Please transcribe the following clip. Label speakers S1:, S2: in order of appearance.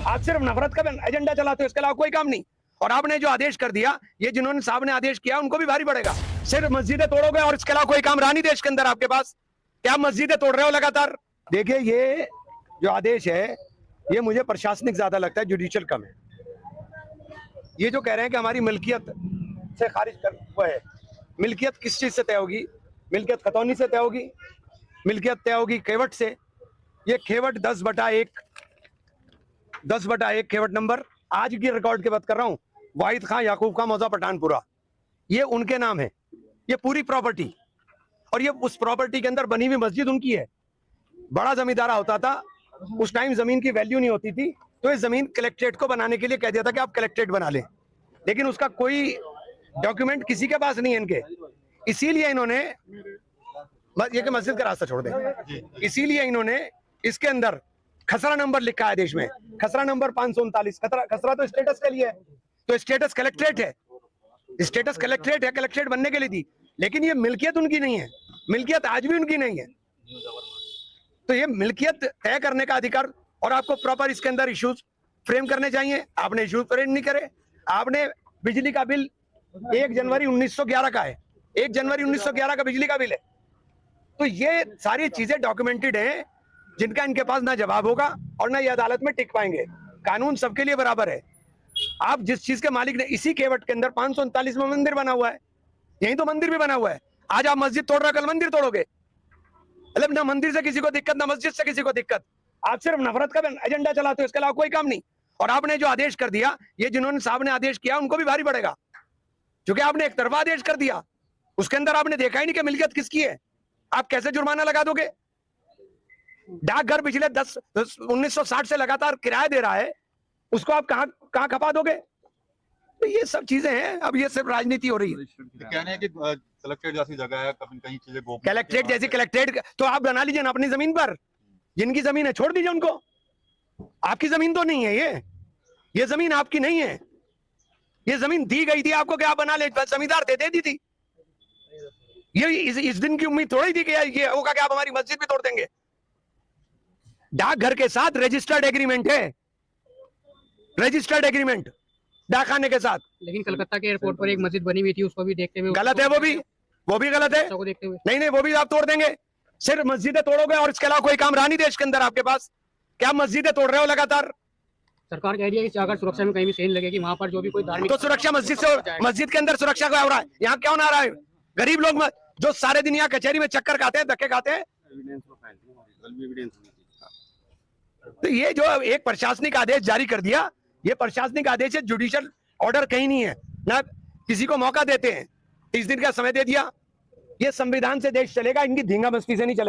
S1: आप सिर्फ नफरत का एजेंडा चलाते हो, इसके अलावा कोई काम नहीं। और आपने जो आदेश कर दिया, ये जिन्होंने साहब ने आदेश किया उनको भी भारी पड़ेगा। सिर्फ मस्जिदें तोड़ोगे और इसके अलावा कोई काम रहा नहीं देश के अंदर आपके पास। क्या मस्जिदें तोड़ रहे हो लगातार? देखिए, ये जो आदेश है ये मुझे प्रशासनिक ज्यादा लगता है, जुडिशियल कम है। ये जो कह रहे हैं कि हमारी मिल्कियत से खारिज कर वो है, मिल्कियत किस चीज से तय होगी? मिल्कियत खतौनी से तय होगी, मिल्कियत तय होगी खेवट से। ये खेवट 10/1 खेवट नंबर, आज की रिकॉर्ड की बात कर रहा हूं, वाहिद खां याकूब खां मौजा पठानपुरा, ये उनके नाम है, ये पूरी प्रॉपर्टी। और ये उस प्रॉपर्टी के अंदर बनी हुई मस्जिद उनकी है। बड़ा जमींदारा होता था, उस टाइम जमीन की वैल्यू नहीं होती थी, तो इस जमीन कलेक्ट्रेट को बनाने के लिए कह दिया था कि आप कलेक्ट्रेट बना लें, लेकिन उसका कोई डॉक्यूमेंट किसी के पास नहीं है इनके। इसीलिए इन्होंने ये कि मस्जिद का रास्ता छोड़ दें, इसीलिए इन्होंने इसके अंदर खसरा नंबर लिखा है देश में, खसरा नंबर 539। खसरा तो स्टेटस के लिए है, तो स्टेटस कलेक्ट्रेट है, स्टेटस कलेक्ट्रेट है, कलेक्ट्रेट बनने के लिए थी, लेकिन ये मिल्कियत उनकी नहीं है, मिल्कियत आज भी उनकी नहीं है। तो ये मिल्कियत तय करने का अधिकार, और आपको प्रॉपर इसके अंदर इश्यूज फ्रेम करने चाहिए, आपने इश्यूज फ्रेम नहीं करे। आपने बिजली का बिल 1 जनवरी 1911 का है, 1 जनवरी 1911 का बिजली का बिल है। तो ये सारी चीजें डॉक्यूमेंटेड हैं, जिनका इनके पास ना जवाब होगा और ना ये अदालत में टिक पाएंगे। कानून सबके लिए बराबर है। आप जिस चीज के मालिक ने, इसी केवट के अंदर 539 में मंदिर बना हुआ है, यही तो मंदिर भी बना हुआ है। आज आप मस्जिद तोड़ रहे हो, कल मंदिर तोड़ोगे। मतलब ना मंदिर से किसी को दिक्कत, ना मस्जिद से किसी को दिक्कत। आप सिर्फ नफरत का एजेंडा चलाते हो, इसके अलावा कोई काम नहीं। और आपने जो आदेश कर दिया, ये जिन्होंने साहब ने आदेश किया उनको भी भारी पड़ेगा, क्योंकि आपने एक तरफा आदेश कर दिया, उसके अंदर आपने देखा ही नहीं कि मिल्कियत किसकी है। आप कैसे जुर्माना लगा दोगे? डाकघर पिछले 1960 से लगातार किराया दे रहा है, उसको आप कहां खपा दोगे? तो ये सब चीजें हैं, अब ये सिर्फ राजनीति हो रही है।
S2: कहने हैं कि कलेक्ट्रेट जैसी जगह है, कहीं चीजें
S1: कलेक्ट्रेट जैसी कलेक्ट्रेट तो आप बना लीजिए ना अपनी जमीन पर, जिनकी जमीन है छोड़ दीजिए उनको। आपकी जमीन तो नहीं है ये जमीन आपकी नहीं है, ये जमीन दी गई थी आपको कि आप बना ले, जमींदार दे दी थी। ये इस दिन की उम्मीद थोड़ी थी कि ये होगा कि आप हमारी मस्जिद भी तोड़ देंगे। डाकघर के साथ रजिस्टर्ड एग्रीमेंट है, रजिस्टर्ड एग्रीमेंट डाकखाने के साथ।
S3: लेकिन कलकत्ता के एयरपोर्ट पर एक मस्जिद बनी हुई थी, उसको भी देखते हुए
S1: गलत है, वो भी गलत है।
S3: को देखते हुए
S1: नहीं, वो भी आप तोड़ देंगे। सिर्फ मस्जिदें तोड़ोगे और इसके अलावा कोई काम रहा नहीं देश के अंदर आपके पास। क्या मस्जिदें तोड़ रहे हो लगातार?
S3: सरकार कह रही है कि अगर सुरक्षा में कहीं भी सेन लगेगी, वहां पर जो भी कोई धार्मिक
S1: तो सुरक्षा मस्जिद से, मस्जिद के अंदर सुरक्षा क्या हो रहा है? यहाँ क्यों ना आ रहा है? गरीब लोग जो सारे दिन यहाँ कचहरी में चक्कर खाते हैं, धक्के खाते हैं। तो ये जो एक प्रशासनिक आदेश जारी कर दिया, ये प्रशासनिक आदेश है, जुडिशियल ऑर्डर कहीं नहीं है, ना किसी को मौका देते हैं। 30 दिन का समय दे दिया। ये संविधान से देश चलेगा, इनकी धींगा मस्ती से नहीं चलेगा।